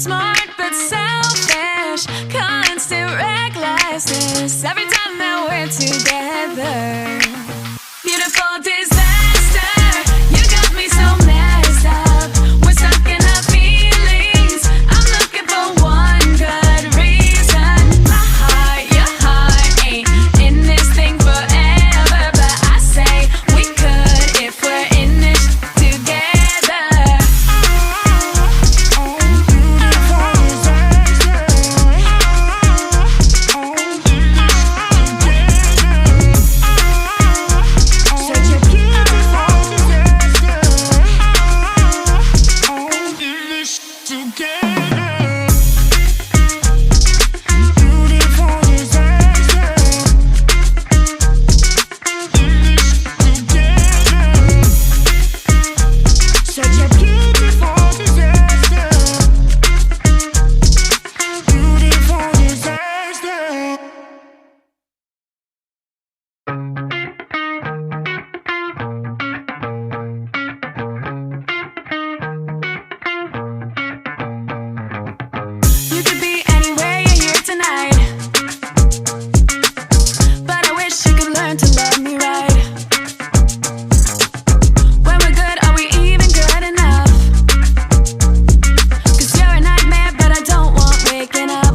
smart but selfish, constant recklessness every time that we're together. Beautiful disaster, you got me so messed up. We're stuck in our feelings, I'm looking for one good reason. My heart, your heart ain't in this thing forever, but I say we could if we're in this together. Together.